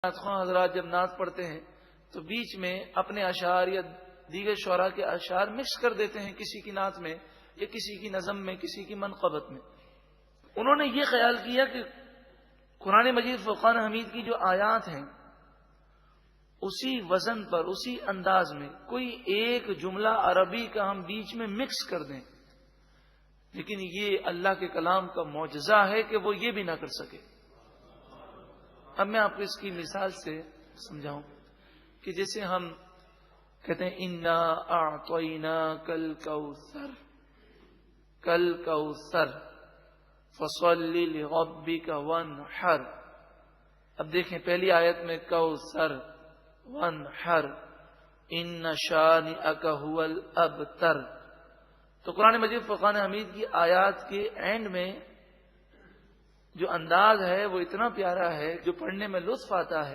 خواہ حضرات جب نعت پڑھتے ہیں تو بیچ میں اپنے اشعار یا دیگر شعراء کے اشعار مکس کر دیتے ہیں کسی کی نعت میں یا کسی کی نظم میں، کسی کی منقبت میں۔ انہوں نے یہ خیال کیا کہ قرآن مجید فرقان حمید کی جو آیات ہیں اسی وزن پر، اسی انداز میں کوئی ایک جملہ عربی کا ہم بیچ میں مکس کر دیں، لیکن یہ اللہ کے کلام کا معجزہ ہے کہ وہ یہ بھی نہ کر سکے۔ اب میں آپ کو اس کی مثال سے سمجھاؤں کہ جیسے ہم کہتے ہیں انا اعطینا کل کوثر، کل کوثر فصلی لربک وانحر۔ اب دیکھیں پہلی آیت میں کوثر وانحر ان شانئک ھو الابتر۔ تو قرآن مجید فرقان حمید کی آیات کے اینڈ میں جو انداز ہے وہ اتنا پیارا ہے، جو پڑھنے میں لطف آتا ہے۔